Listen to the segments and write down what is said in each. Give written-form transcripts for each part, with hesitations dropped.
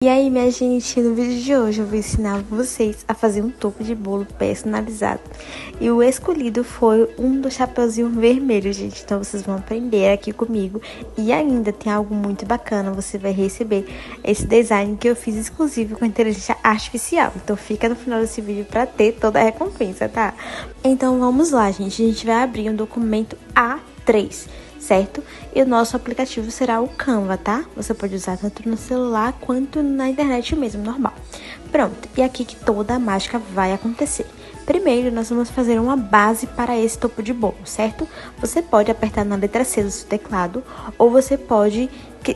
E aí, minha gente, no vídeo de hoje eu vou ensinar vocês a fazer um topo de bolo personalizado. E o escolhido foi um do chapeuzinho vermelho, gente. Então vocês vão aprender aqui comigo. E ainda tem algo muito bacana, você vai receber esse design que eu fiz exclusivo com inteligência artificial. Então fica no final desse vídeo pra ter toda a recompensa, tá? Então vamos lá, gente. A gente vai abrir um documento A3. Certo? E o nosso aplicativo será o Canva, tá? Você pode usar tanto no celular quanto na internet mesmo, normal. Pronto, e aqui que toda a mágica vai acontecer. Primeiro, nós vamos fazer uma base para esse topo de bolo, certo? Você pode apertar na letra C do seu teclado, ou você pode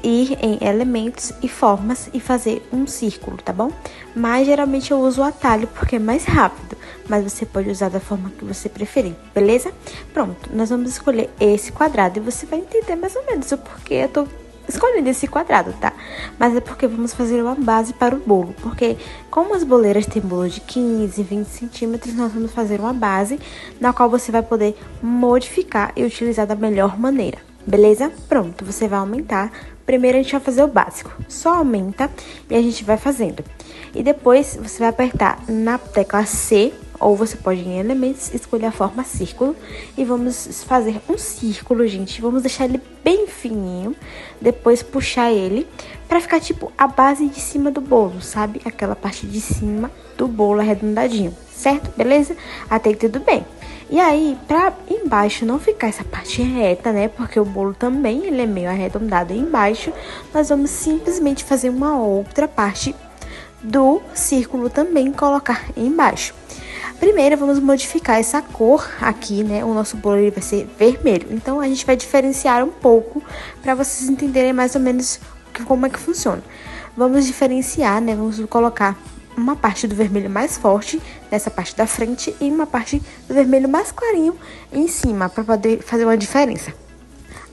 ir em elementos e formas e fazer um círculo, tá bom? Mas geralmente eu uso o atalho porque é mais rápido, mas você pode usar da forma que você preferir, beleza? Pronto, nós vamos escolher esse quadrado e você vai entender mais ou menos o porquê eu tô escolhendo esse quadrado, tá? Mas é porque vamos fazer uma base para o bolo, porque como as boleiras têm bolo de 15, 20 centímetros, nós vamos fazer uma base na qual você vai poder modificar e utilizar da melhor maneira, beleza? Pronto, você vai aumentar. Primeiro a gente vai fazer o básico, só aumenta e a gente vai fazendo. E depois você vai apertar na tecla C, ou você pode ir em elementos, escolher a forma círculo. E vamos fazer um círculo, gente. Vamos deixar ele bem fininho, depois puxar ele pra ficar tipo a base de cima do bolo, sabe? Aquela parte de cima do bolo arredondadinho, certo? Beleza? Até aí tudo bem. E aí, pra embaixo não ficar essa parte reta, né? Porque o bolo também ele é meio arredondado embaixo. Nós vamos simplesmente fazer uma outra parte do círculo também colocar embaixo. Primeiro, vamos modificar essa cor aqui, né? O nosso bolo ele vai ser vermelho. Então, a gente vai diferenciar um pouco para vocês entenderem mais ou menos como é que funciona. Vamos diferenciar, né? Vamos colocar uma parte do vermelho mais forte nessa parte da frente e uma parte do vermelho mais clarinho em cima, para poder fazer uma diferença.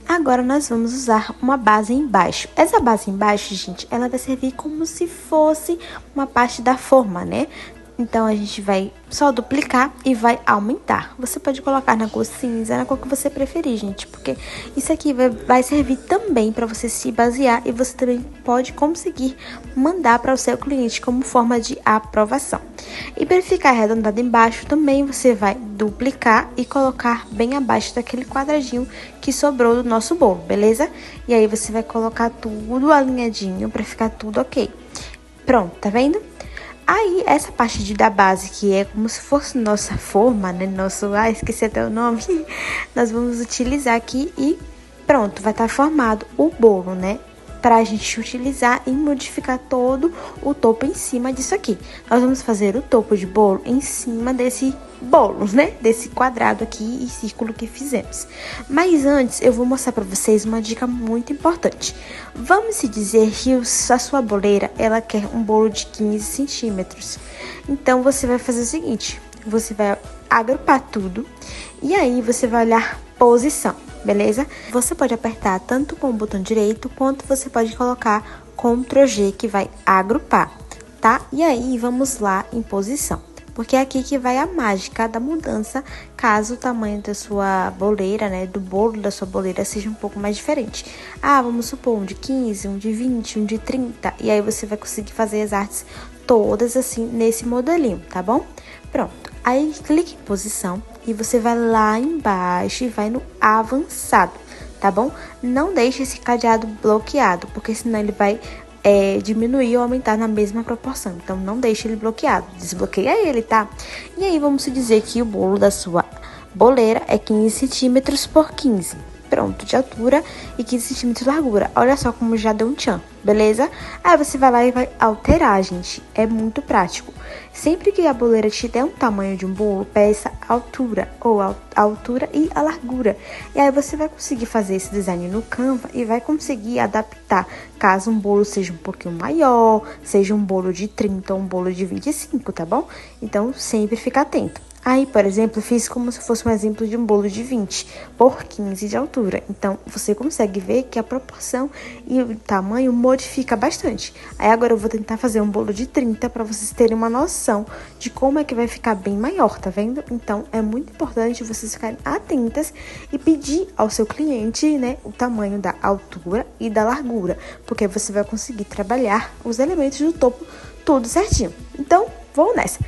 Agora, nós vamos usar uma base embaixo. Essa base embaixo, gente, ela vai servir como se fosse uma parte da forma, né? Então, a gente vai só duplicar e vai aumentar. Você pode colocar na cor cinza, na cor que você preferir, gente. Porque isso aqui vai servir também para você se basear e você também pode conseguir mandar para o seu cliente como forma de aprovação. E para ficar arredondado embaixo, também você vai duplicar e colocar bem abaixo daquele quadradinho que sobrou do nosso bolo, beleza? E aí, você vai colocar tudo alinhadinho para ficar tudo ok. Pronto, tá vendo? Aí, essa parte da base, que é como se fosse nossa forma, né? Esqueci até o nome. Nós vamos utilizar aqui e pronto, vai estar formado o bolo, né? Pra gente utilizar e modificar todo o topo em cima disso aqui. Nós vamos fazer o topo de bolo em cima desse bolo, né? Desse quadrado aqui e círculo que fizemos. Mas antes, eu vou mostrar pra vocês uma dica muito importante. Vamos se dizer que a sua boleira, ela quer um bolo de 15 centímetros. Então, você vai fazer o seguinte. Você vai agrupar tudo e aí você vai olhar posição. Beleza? Você pode apertar tanto com o botão direito, quanto você pode colocar Ctrl G, que vai agrupar, tá? E aí, vamos lá em posição, porque é aqui que vai a mágica da mudança, caso o tamanho da sua boleira, né, do bolo da sua boleira seja um pouco mais diferente. Ah, vamos supor um de 15, um de 20, um de 30, e aí você vai conseguir fazer as artes todas assim, nesse modelinho, tá bom? Pronto. Aí, clique em posição e você vai lá embaixo e vai no avançado, tá bom? Não deixe esse cadeado bloqueado, porque senão ele vai diminuir ou aumentar na mesma proporção. Então, não deixe ele bloqueado, desbloqueia ele, tá? E aí, vamos dizer que o bolo da sua boleira é 15 centímetros por 15. Pronto, de altura e 15 centímetros de largura. Olha só como já deu um tchan, beleza? Aí você vai lá e vai alterar, gente. É muito prático. Sempre que a boleira te der um tamanho de um bolo, peça a altura, ou a altura e a largura. E aí você vai conseguir fazer esse design no Canva e vai conseguir adaptar, caso um bolo seja um pouquinho maior, seja um bolo de 30 ou um bolo de 25, tá bom? Então, sempre fica atento. Aí, por exemplo, eu fiz como se fosse um exemplo de um bolo de 20 por 15 de altura. Então, você consegue ver que a proporção e o tamanho modifica bastante. Aí, agora eu vou tentar fazer um bolo de 30 para vocês terem uma noção de como é que vai ficar bem maior, tá vendo? Então, é muito importante vocês ficarem atentas e pedir ao seu cliente, né, o tamanho da altura e da largura, porque você vai conseguir trabalhar os elementos do topo tudo certinho. Então, vou nessa.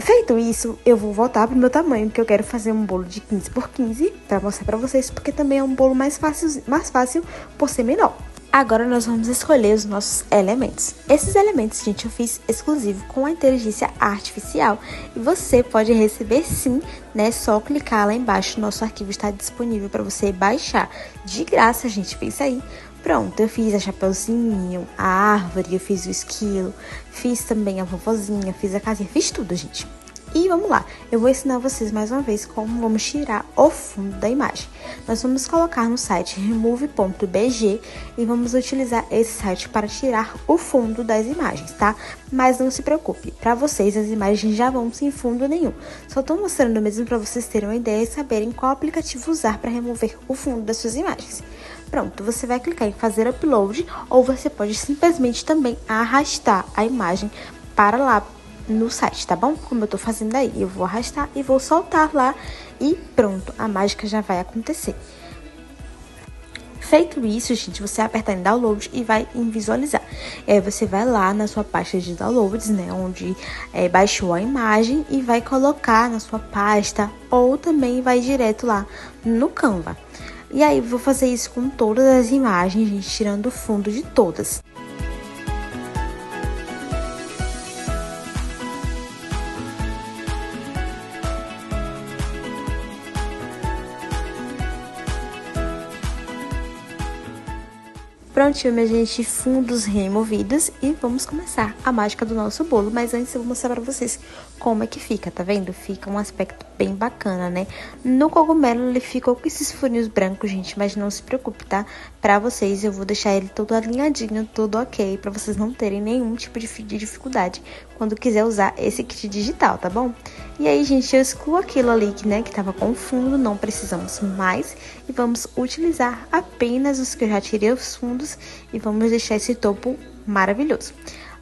Feito isso, eu vou voltar pro meu tamanho, que eu quero fazer um bolo de 15 por 15 para mostrar para vocês, porque também é um bolo mais fácil por ser menor. Agora nós vamos escolher os nossos elementos. Esses elementos, gente, eu fiz exclusivo com a inteligência artificial e você pode receber sim, né? Só clicar lá embaixo, nosso arquivo está disponível para você baixar de graça, gente, pensa aí. Pronto, eu fiz a chapeuzinho, a árvore, eu fiz o esquilo, fiz também a vovozinha, fiz a casinha, fiz tudo, gente. E vamos lá, eu vou ensinar vocês mais uma vez como vamos tirar o fundo da imagem. Nós vamos colocar no site remove.bg e vamos utilizar esse site para tirar o fundo das imagens, tá? Mas não se preocupe, para vocês as imagens já vão sem fundo nenhum. Só estou mostrando mesmo para vocês terem uma ideia e saberem qual aplicativo usar para remover o fundo das suas imagens. Pronto, você vai clicar em fazer upload ou você pode simplesmente também arrastar a imagem para lá no site, tá bom? Como eu tô fazendo aí, eu vou arrastar e vou soltar lá e pronto, a mágica já vai acontecer. Feito isso, gente, você apertar em download e vai em visualizar. Aí você vai lá na sua pasta de downloads, né, onde baixou a imagem e vai colocar na sua pasta ou também vai direto lá no Canva. E aí, vou fazer isso com todas as imagens, gente, tirando o fundo de todas. Prontinho, minha gente, fundos removidos e vamos começar a mágica do nosso bolo. Mas antes eu vou mostrar pra vocês como é que fica, tá vendo? Fica um aspecto bem bacana, né? No cogumelo ele ficou com esses furinhos brancos, gente, mas não se preocupe, tá? Pra vocês eu vou deixar ele todo alinhadinho, tudo ok, pra vocês não terem nenhum tipo de dificuldade quando quiser usar esse kit digital, tá bom? E aí, gente, eu excluo aquilo ali que tava com fundo, não precisamos mais. E vamos utilizar apenas os que eu já tirei os fundos e vamos deixar esse topo maravilhoso.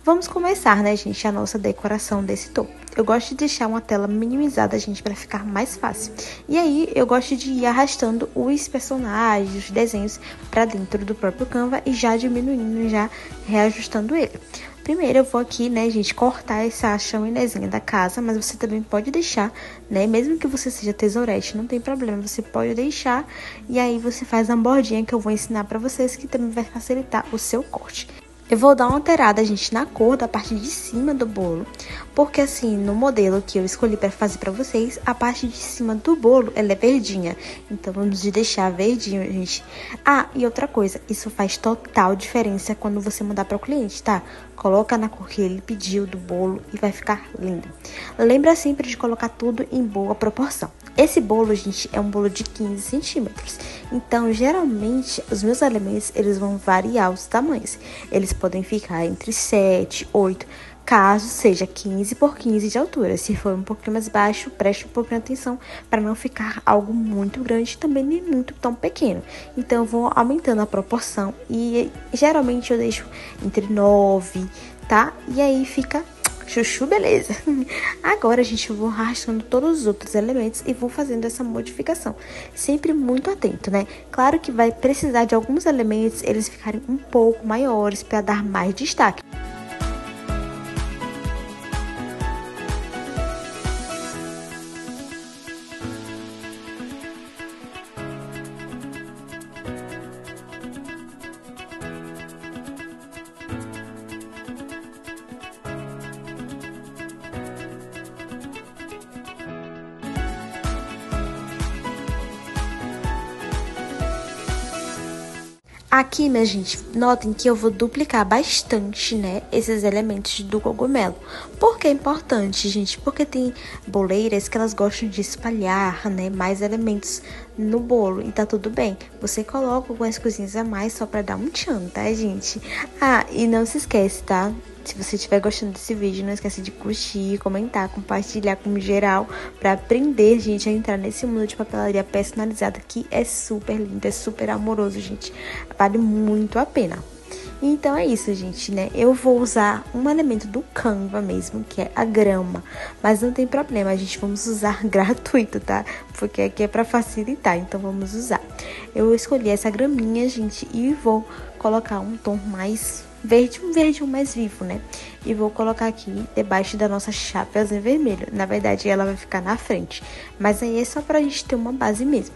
Vamos começar, né, gente, a nossa decoração desse topo. Eu gosto de deixar uma tela minimizada, gente, para ficar mais fácil. E aí, eu gosto de ir arrastando os personagens, os desenhos para dentro do próprio Canva e já diminuindo, já reajustando ele. Primeiro eu vou aqui, né, gente, cortar essa chaminézinha da casa, mas você também pode deixar, né, mesmo que você seja tesourete, não tem problema, você pode deixar e aí você faz uma bordinha que eu vou ensinar pra vocês que também vai facilitar o seu corte. Eu vou dar uma alterada, gente, na cor da parte de cima do bolo, porque assim, no modelo que eu escolhi para fazer para vocês, a parte de cima do bolo, ela é verdinha. Então, vamos deixar verdinho, gente. Ah, e outra coisa, isso faz total diferença quando você mandar para o cliente, tá? Coloca na cor que ele pediu do bolo e vai ficar lindo. Lembra sempre de colocar tudo em boa proporção. Esse bolo, gente, é um bolo de 15 centímetros. Então, geralmente, os meus elementos, eles vão variar os tamanhos. Eles podem ficar entre 7, 8, caso seja 15 por 15 de altura. Se for um pouquinho mais baixo, preste um pouquinho atenção para não ficar algo muito grande, também nem muito tão pequeno. Então, eu vou aumentando a proporção e geralmente eu deixo entre 9, tá? E aí fica chuchu, beleza. Agora, gente, eu vou arrastando todos os outros elementos e vou fazendo essa modificação. Sempre muito atento, né? Claro que vai precisar de alguns elementos, eles ficarem um pouco maiores para dar mais destaque. Aqui, minha gente, notem que eu vou duplicar bastante, né, esses elementos do cogumelo. Por que é importante, gente? Porque tem boleiras que elas gostam de espalhar, né, mais elementos no bolo e tá tudo bem. Você coloca algumas coisinhas a mais só pra dar um tchan, tá, gente? Ah, e não se esquece, tá? Se você estiver gostando desse vídeo, não esquece de curtir, comentar, compartilhar com geral pra aprender, gente, a entrar nesse mundo de papelaria personalizada que é super lindo, é super amoroso, gente. Vale muito a pena. Então é isso, gente, né? Eu vou usar um elemento do Canva mesmo, que é a grama. Mas não tem problema, a gente vamos usar gratuito, tá? Porque aqui é pra facilitar, então vamos usar. Eu escolhi essa graminha, gente, e vou colocar um tom mais verde, um verde mais vivo, né? E vou colocar aqui debaixo da nossa chapeuzinho vermelho. Na verdade, ela vai ficar na frente. Mas aí é só pra gente ter uma base mesmo.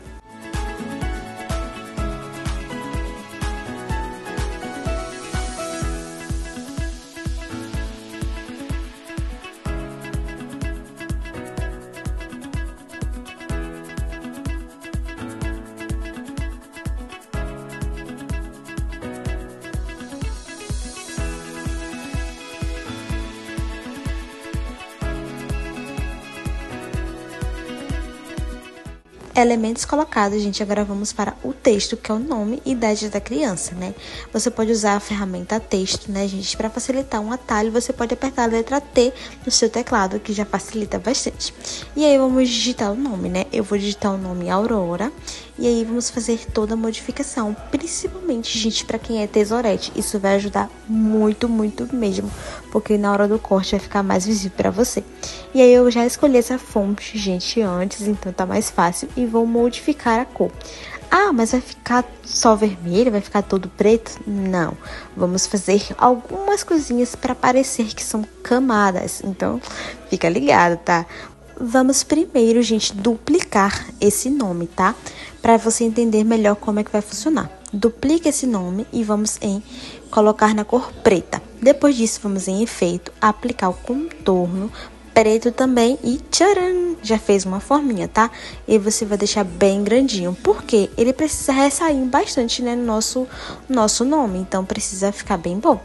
Elementos colocados, gente, agora vamos para o texto, que é o nome e idade da criança, né? Você pode usar a ferramenta texto, né, gente? Para facilitar um atalho, você pode apertar a letra T no seu teclado, que já facilita bastante. E aí, vamos digitar o nome, né? Eu vou digitar o nome Aurora. E aí, vamos fazer toda a modificação, principalmente, gente, para quem é tesourete. Isso vai ajudar muito, muito mesmo, porque na hora do corte vai ficar mais visível para você. E aí, eu já escolhi essa fonte, gente, antes, então tá mais fácil. E vou modificar a cor. Ah, mas vai ficar só vermelho? Vai ficar todo preto? Não. Vamos fazer algumas coisinhas para parecer que são camadas. Então, fica ligado, tá? Vamos primeiro, gente, duplicar esse nome, tá? Para você entender melhor como é que vai funcionar. Duplica esse nome e vamos em colocar na cor preta. Depois disso, vamos em efeito, aplicar o contorno preto também e tcharam! Já fez uma forminha, tá? E você vai deixar bem grandinho, porque ele precisa ressair bastante, né, no nosso nome, então precisa ficar bem bom.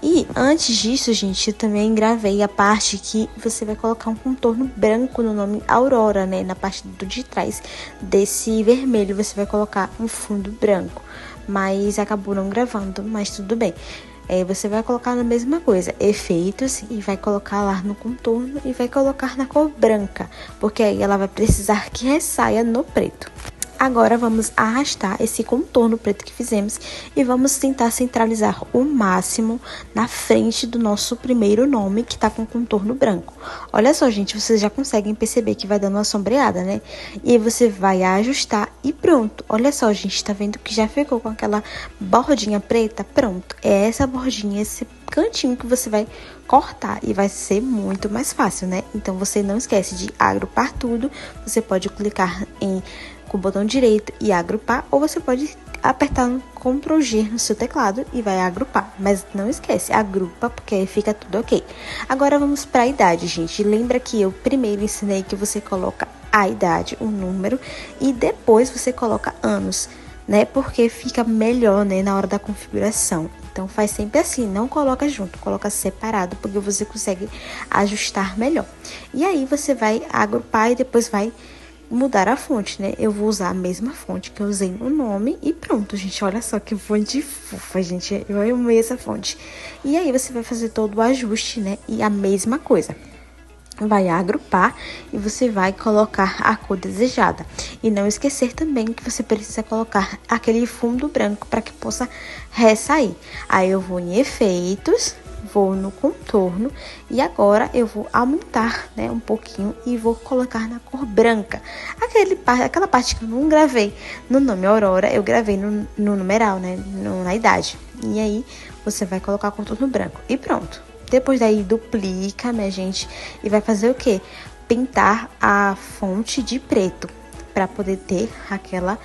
E antes disso, gente, eu também gravei a parte que você vai colocar um contorno branco no nome Aurora, né? Na parte de trás desse vermelho você vai colocar um fundo branco, mas acabou não gravando, mas tudo bem. Você vai colocar na mesma coisa, efeitos, e vai colocar lá no contorno e vai colocar na cor branca, porque aí ela vai precisar que ressaia no preto. Agora vamos arrastar esse contorno preto que fizemos e vamos tentar centralizar o máximo na frente do nosso primeiro nome, que tá com contorno branco. Olha só, gente, vocês já conseguem perceber que vai dando uma sombreada, né? E aí você vai ajustar e pronto. Olha só, gente, tá vendo que já ficou com aquela bordinha preta? Pronto, é essa bordinha, esse cantinho que você vai cortar e vai ser muito mais fácil, né? Então, você não esquece de agrupar tudo. Você pode clicar com o botão direito e agrupar, ou você pode apertar no Ctrl G no seu teclado e vai agrupar, mas não esquece, agrupa, porque aí fica tudo ok. Agora vamos para a idade, gente. Lembra que eu primeiro ensinei que você coloca a idade, o número, e depois você coloca anos, né? Porque fica melhor, né, na hora da configuração. Então faz sempre assim, não coloca junto, coloca separado, porque você consegue ajustar melhor. E aí você vai agrupar e depois vai mudar a fonte, né? Eu vou usar a mesma fonte que eu usei no nome e pronto, gente. Olha só que fonte fofa, gente. Eu amei essa fonte. E aí você vai fazer todo o ajuste, né? E a mesma coisa. Vai agrupar e você vai colocar a cor desejada. E não esquecer também que você precisa colocar aquele fundo branco para que possa ressair. Aí eu vou em efeitos, vou no contorno e agora eu vou aumentar, né, um pouquinho e vou colocar na cor branca. Aquela parte que eu não gravei no nome Aurora, eu gravei no numeral, né, na idade. E aí você vai colocar contorno branco e pronto. Depois daí duplica, minha gente, e vai fazer o quê? Pintar a fonte de preto para poder ter aquela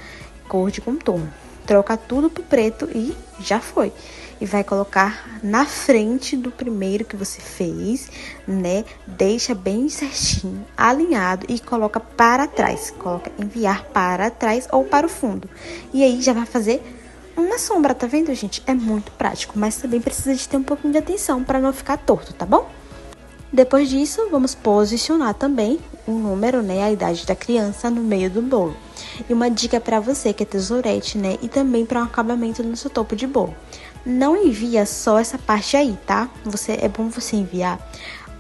cor de contorno. Troca tudo pro preto e já foi. E vai colocar na frente do primeiro que você fez, né? Deixa bem certinho, alinhado e coloca para trás. Coloca enviar para trás ou para o fundo. E aí já vai fazer uma sombra, tá vendo, gente? É muito prático, mas também precisa de ter um pouquinho de atenção para não ficar torto, tá bom? Depois disso, vamos posicionar também o número, né? A idade da criança no meio do bolo. E uma dica pra você que é tesourete, né? E também para um acabamento no seu topo de bolo. Não envia só essa parte aí, tá? É bom você enviar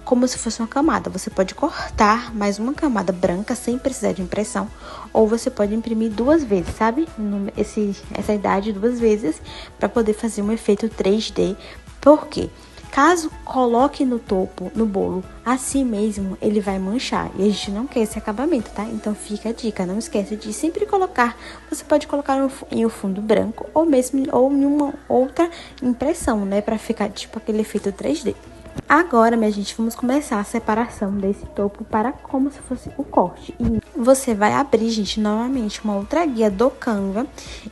como se fosse uma camada. Você pode cortar mais uma camada branca sem precisar de impressão, ou você pode imprimir 2 vezes, sabe? Essa idade 2 vezes para poder fazer um efeito 3D. Por quê? Caso coloque no topo, no bolo, assim mesmo, ele vai manchar. E a gente não quer esse acabamento, tá? Então fica a dica, não esquece de sempre colocar. Você pode colocar em um fundo branco ou mesmo em uma outra impressão, né? Pra ficar tipo aquele efeito 3D. Agora, minha gente, vamos começar a separação desse topo para como se fosse o corte. E você vai abrir, gente, novamente uma outra guia do Canva.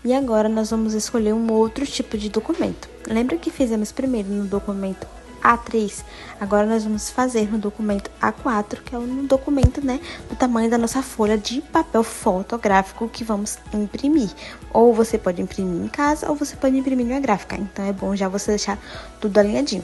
E agora nós vamos escolher um outro tipo de documento. Lembra que fizemos primeiro no documento A3? Agora nós vamos fazer no documento A4, que é um documento, né, do tamanho da nossa folha de papel fotográfico que vamos imprimir. Ou você pode imprimir em casa, ou você pode imprimir em uma gráfica. Então é bom já você deixar tudo alinhadinho.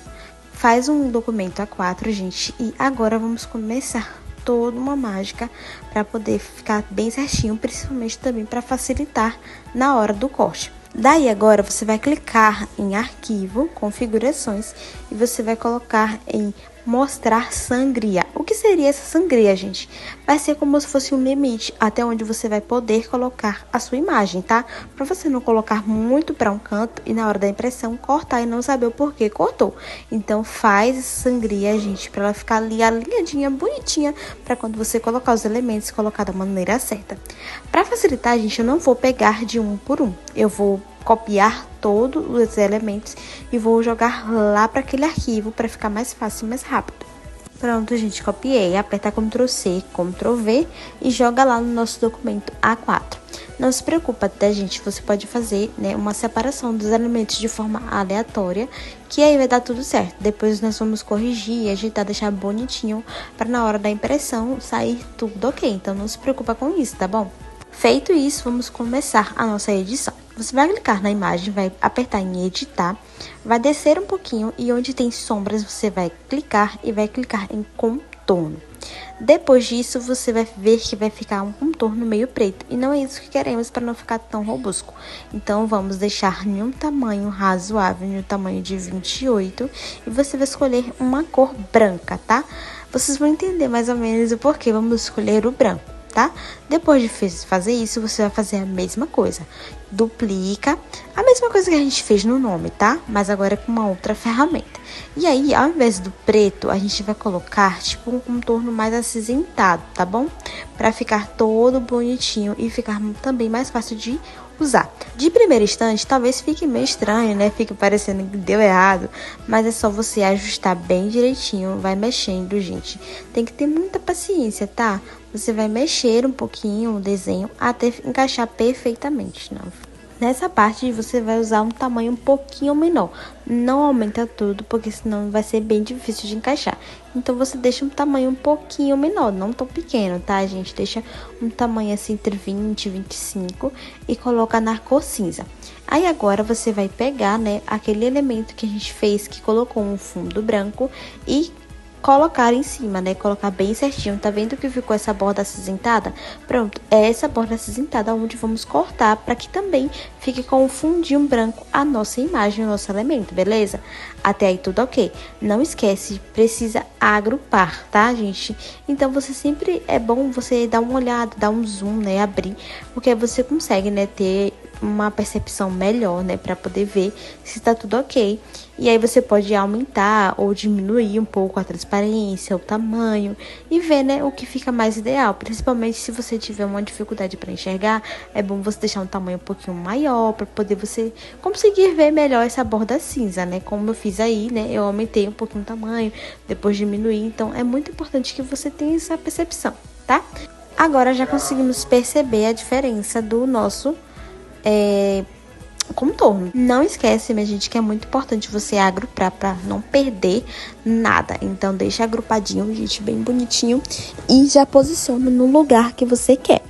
Faz um documento A4, gente, e agora vamos começar toda uma mágica para poder ficar bem certinho, principalmente também para facilitar na hora do corte. Daí agora você vai clicar em arquivo, configurações, e você vai colocar em mostrar sangria. O que seria essa sangria, gente? Vai ser como se fosse um limite até onde você vai poder colocar a sua imagem, tá? Para você não colocar muito para um canto e na hora da impressão cortar e não saber o porquê cortou. Então faz essa sangria, gente, para ela ficar ali alinhadinha, bonitinha, para quando você colocar os elementos, colocar da maneira certa. Para facilitar, gente, eu não vou pegar de um por um. Eu vou copiar todos os elementos e vou jogar lá para aquele arquivo para ficar mais fácil e mais rápido. Pronto, gente, copiei. Aperta Ctrl C, Ctrl V e joga lá no nosso documento A4. Não se preocupa, tá, gente? Você pode fazer, né, uma separação dos elementos de forma aleatória, que aí vai dar tudo certo. Depois nós vamos corrigir, ajeitar, deixar bonitinho para na hora da impressão sair tudo ok. Então não se preocupa com isso, tá bom? Feito isso, vamos começar a nossa edição. Você vai clicar na imagem, vai apertar em editar, vai descer um pouquinho e onde tem sombras você vai clicar e vai clicar em contorno. Depois disso, você vai ver que vai ficar um contorno meio preto e não é isso que queremos para não ficar tão robusco. Então, vamos deixar em um tamanho razoável, em um tamanho de 28 e você vai escolher uma cor branca, tá? Vocês vão entender mais ou menos o porquê vamos escolher o branco, tá? Depois de fazer isso, você vai fazer a mesma coisa. Duplica, a mesma coisa que a gente fez no nome, tá? Mas agora com uma outra ferramenta. E aí, ao invés do preto, a gente vai colocar, tipo, um contorno mais acinzentado, tá bom? Pra ficar todo bonitinho e ficar também mais fácil de usar. De primeiro instante, talvez fique meio estranho, né? Fique parecendo que deu errado, mas é só você ajustar bem direitinho, vai mexendo, gente. Tem que ter muita paciência, tá? Você vai mexer um pouquinho o desenho até encaixar perfeitamente, não? Nessa parte, você vai usar um tamanho um pouquinho menor. Não aumenta tudo, porque senão vai ser bem difícil de encaixar. Então, você deixa um tamanho um pouquinho menor, não tão pequeno, tá, gente? Deixa um tamanho assim entre 20 e 25 e coloca na cor cinza. Aí, agora, você vai pegar, né, aquele elemento que a gente fez, que colocou um fundo branco e colocar em cima, né? Colocar bem certinho. Tá vendo que ficou essa borda acinzentada? Pronto, é essa borda acinzentada onde vamos cortar para que também fique com um fundinho branco a nossa imagem, o nosso elemento, beleza? Até aí tudo ok. Não esquece, precisa agrupar, tá, gente? Então, você sempre é bom você dar uma olhada, dar um zoom, né? Abrir, porque você consegue, né, ter uma percepção melhor, né, para poder ver se tá tudo ok. E aí você pode aumentar ou diminuir um pouco a transparência, o tamanho e ver, né, o que fica mais ideal. Principalmente se você tiver uma dificuldade para enxergar, é bom você deixar um tamanho um pouquinho maior para poder você conseguir ver melhor essa borda cinza, né? Como eu fiz aí, né, eu aumentei um pouquinho o tamanho, depois diminuí. Então é muito importante que você tenha essa percepção, tá? Agora já conseguimos perceber a diferença do nosso contorno. Não esquece, minha gente, que é muito importante você agrupar para não perder nada. Então, deixa agrupadinho, gente, bem bonitinho e já posiciona no lugar que você quer.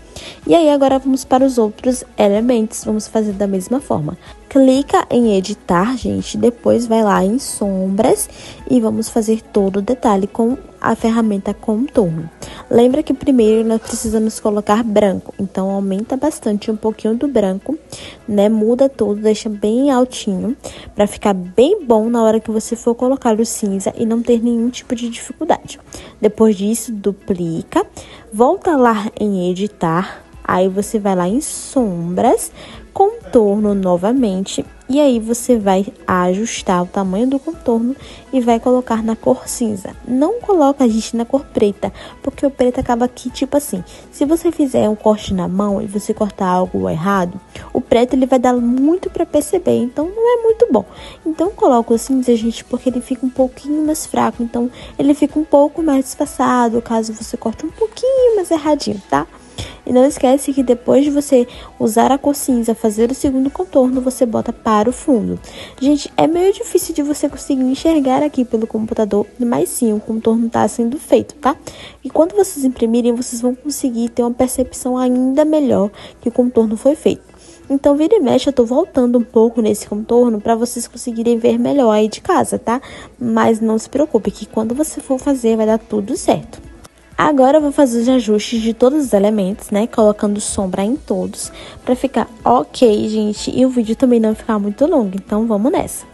E aí, agora vamos para os outros elementos. Vamos fazer da mesma forma. Clica em editar, gente. Depois vai lá em sombras e vamos fazer todo o detalhe com a ferramenta contorno. Lembra que primeiro nós precisamos colocar branco, então aumenta bastante um pouquinho do branco, né? Muda tudo, deixa bem altinho, para ficar bem bom na hora que você for colocar o cinza e não ter nenhum tipo de dificuldade. Depois disso, duplica, volta lá em editar, aí você vai lá em sombras, contorno novamente, e aí você vai ajustar o tamanho do contorno e vai colocar na cor cinza. Não coloca a gente na cor preta, porque o preto acaba aqui, tipo assim, se você fizer um corte na mão e você cortar algo errado, o preto ele vai dar muito para perceber, então não é muito bom. Então coloca o cinza, gente, porque ele fica um pouquinho mais fraco, então ele fica um pouco mais disfarçado, caso você corte um pouquinho mais erradinho, tá? E não esquece que depois de você usar a cor cinza, fazer o segundo contorno, você bota para o fundo. Gente, é meio difícil de você conseguir enxergar aqui pelo computador, mas sim, o contorno está sendo feito, tá? E quando vocês imprimirem, vocês vão conseguir ter uma percepção ainda melhor que o contorno foi feito. Então, vira e mexe, eu tô voltando um pouco nesse contorno para vocês conseguirem ver melhor aí de casa, tá? Mas não se preocupe que quando você for fazer, vai dar tudo certo. Agora eu vou fazer os ajustes de todos os elementos, né? Colocando sombra em todos, pra ficar ok, gente. E o vídeo também não ficar muito longo, então vamos nessa.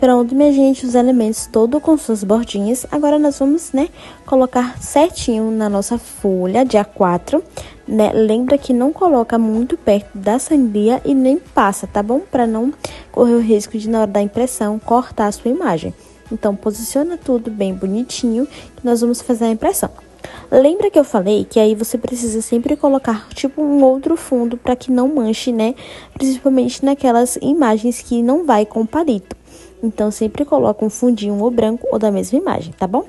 Pronto, minha gente, os elementos todos com suas bordinhas. Agora nós vamos, né, colocar certinho na nossa folha de A4, né? Lembra que não coloca muito perto da sangria e nem passa, tá bom? Para não correr o risco de, na hora da impressão, cortar a sua imagem. Então, posiciona tudo bem bonitinho que nós vamos fazer a impressão. Lembra que eu falei que aí você precisa sempre colocar, tipo, um outro fundo para que não manche, né? Principalmente naquelas imagens que não vai com palito. Então, sempre coloca um fundinho ou branco ou da mesma imagem, tá bom?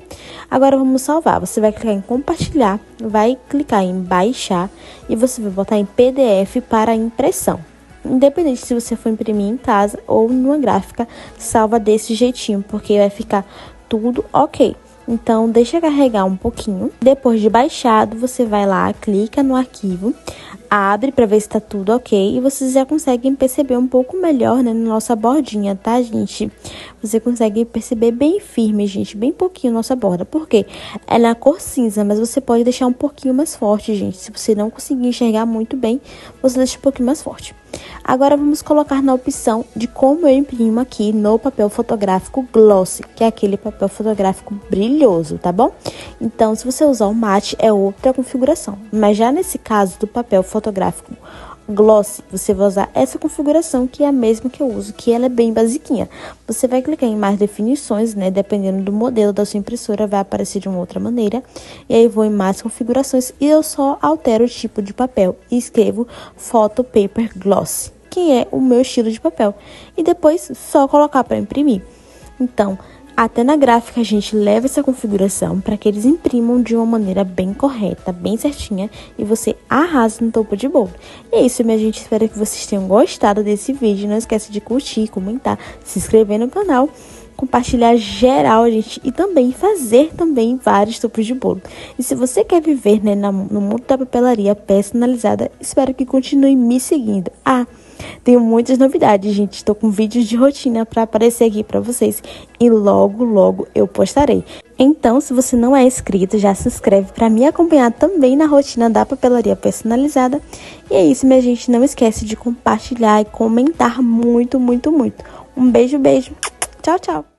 Agora, vamos salvar. Você vai clicar em compartilhar, vai clicar em baixar e você vai botar em PDF para impressão. Independente se você for imprimir em casa ou numa gráfica, salva desse jeitinho, porque vai ficar tudo ok. Então, deixa carregar um pouquinho. Depois de baixado, você vai lá, clica no arquivo, abre para ver se tá tudo ok. E vocês já conseguem perceber um pouco melhor, né, na nossa bordinha, tá, gente? Você consegue perceber bem firme, gente, bem pouquinho nossa borda. Por quê? Ela é a cor cinza, mas você pode deixar um pouquinho mais forte, gente. Se você não conseguir enxergar muito bem, você deixa um pouquinho mais forte. Agora, vamos colocar na opção de como eu imprimo aqui no papel fotográfico glossy, que é aquele papel fotográfico brilhoso, tá bom? Então, se você usar o mate, é outra configuração. Mas já nesse caso do papel fotográfico glossy, você vai usar essa configuração, que é a mesma que eu uso, que ela é bem basiquinha. Você vai clicar em mais definições, né? Dependendo do modelo da sua impressora, vai aparecer de uma outra maneira. E aí, vou em mais configurações e eu só altero o tipo de papel e escrevo Photo Paper Glossy, que é o meu estilo de papel. E depois, só colocar para imprimir. Então, Até na gráfica a gente leva essa configuração para que eles imprimam de uma maneira bem correta, bem certinha, e você arrasa no topo de bolo. E é isso, minha gente, espero que vocês tenham gostado desse vídeo. Não esquece de curtir, comentar, se inscrever no canal, compartilhar geral, gente, e também fazer também vários topos de bolo. E se você quer viver, né, no mundo da papelaria personalizada, espero que continue me seguindo. Tenho muitas novidades, gente. Estou com vídeos de rotina para aparecer aqui para vocês e logo, logo eu postarei. Então, se você não é inscrito, já se inscreve para me acompanhar também na rotina da papelaria personalizada. E é isso, minha gente. Não esquece de compartilhar e comentar muito, muito, muito. Um beijo, beijo. Tchau, tchau.